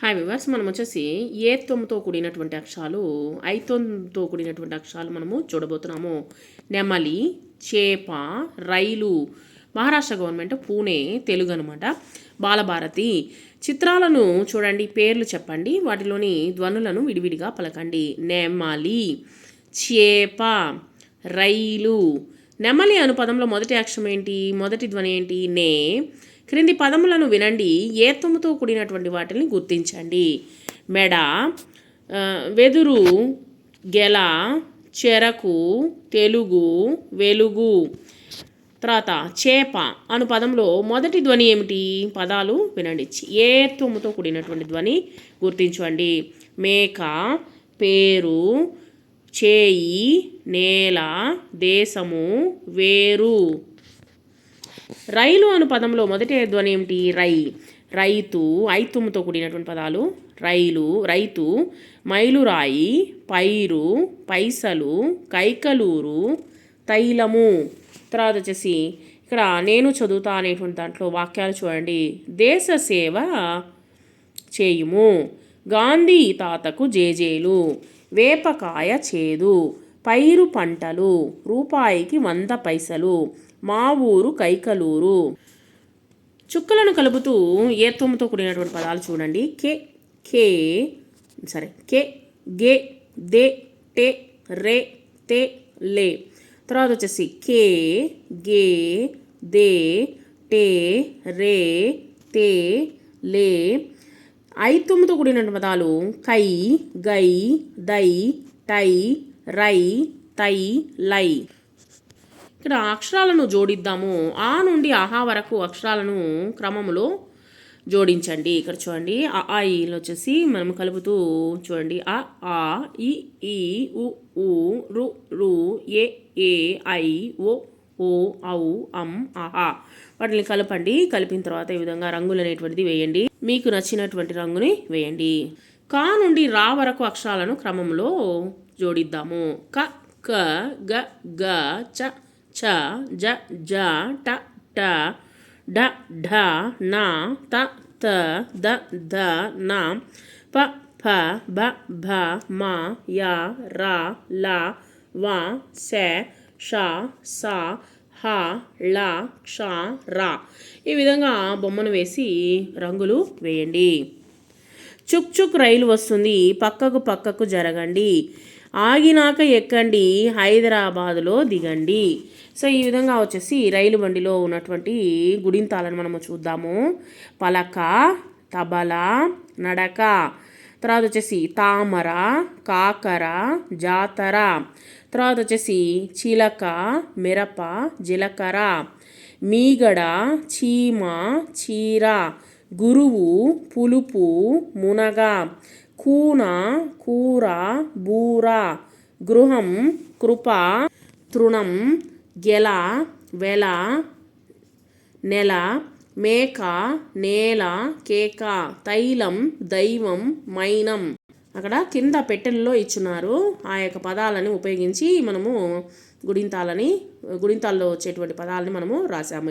Hi viewers, మనం వచ్చేసి ఏత్వంతో కూడినటువంటి అక్షరాలు, ఐత్వంతో కూడినటువంటి అక్షరాలు మనము చూడబోతున్నాము. నెమలి, చేప, రైలు. మహారాష్ట్ర గవర్నమెంట్, పూణే, తెలుగు అనమాట. బాలభారతి. చిత్రాలను చూడండి, పేర్లు చెప్పండి, వాటిలోని ధ్వనులను విడివిడిగా పలకండి. నెమలి, చేప, రైలు. నెమలి అను పదంలో మొదటి అక్షరం ఏంటి? మొదటి ధ్వని ఏంటి? నే. క్రింది పదములను వినండి, ఏత్వముతో కూడినటువంటి వాటిని గుర్తించండి. మెడ, వెదురు, గెల, చెరకు, తెలుగు, వెలుగు. తర్వాత చేప అను పదంలో మొదటి ధ్వని ఏమిటి? పదాలు వినండి, ఏత్వముతో కూడినటువంటి ధ్వని గుర్తించండి. మేక, పేరు, చేయి, నేల, దేశము, వేరు. రైలు అను పదంలో మొదటి ధ్వని ఏమిటి? రై. రైతు, ఐత్వముతో కూడినటువంటి పదాలు. రైలు, రైతు, మైలురాయి, పైరు, పైసలు, కైకలూరు, తైలము. తర్వాత వచ్చేసి ఇక్కడ నేను చదువుతా అనేటువంటి దాంట్లో వాక్యాలు చూడండి. దేశ సేవ చేయుము, గాంధీ తాతకు జేజేలు, వేపకాయ చేదు, పైరు పంటలు, రూపాయికి 100 పైసలు, మా ఊరు కైకలూరు. చుక్కలను కలుపుతూ ఏత్వముతో కూడినటువంటి పదాలు చూడండి. కే, కే, కే, గే, దే, టే, రే, తే, లే. తర్వాత వచ్చేసి కే, గే, దే, టే, రే, తే, లే. ఐత్వముతో కూడినటువంటి పదాలు కై, గై, దై, టై, రై, తై, లై. ఇక్కడ అక్షరాలను జోడిద్దాము. ఆ నుండి ఆహా వరకు అక్షరాలను క్రమములో జోడించండి. ఇక్కడ చూడండి, ఆ ఈలు వచ్చేసి మనం కలుపుతూ చూడండి. అ, ఆ, ఈ, ఉ, రు, రు, ఏ, ఐ, ఓ, ఔ, అం, ఆహా. వాటిని కలపండి. కలిపిన తర్వాత ఈ విధంగా రంగులు అనేటువంటిది వేయండి. మీకు నచ్చినటువంటి రంగుని వేయండి. కా నుండి రా వరకు అక్షరాలను క్రమంలో జోడిద్దాము. క, క, గ, గ, చ, చ, జ, జ, ట, ట, డ, ఢ, న, త, త, ద, ధ, న, ప, ఫ, బ, భ, మ, య, ర, ల, వ, శ, ష, స, హ, ళ, క్ష, ర. ఈ విధంగా బొమ్మను వేసి రంగులు వేయండి. చుక్ చుక్ రైలు వస్తుంది, పక్కకు జరగండి, ఆగినాక ఎక్కండి, హైదరాబాదులో దిగండి. సో ఈ విధంగా వచ్చేసి రైలు బండిలో ఉన్నటువంటి గుడింతాలను మనము చూద్దాము. పలక, తబల, నడక. తర్వాత వచ్చేసి తామర, కాకర, జాతర. తర్వాత వచ్చేసి చిలక, మిరప, జీలకర్ర, మీగడ, చీమ, చీర, గురువు, పులుపు, మునగ, కూన, కూర, బూర, గృహం, కృప, తృణం, గెల, వెల, నెల, మేక, నేల, కేక, తైలం, దైవం, మైనం. అక్కడ కింద పెట్టెల్లో ఇచ్చున్నారు. ఆ యొక్క పదాలని ఉపయోగించి మనము గుడింతాల్లో వచ్చేటువంటి పదాలని మనము రాసాము.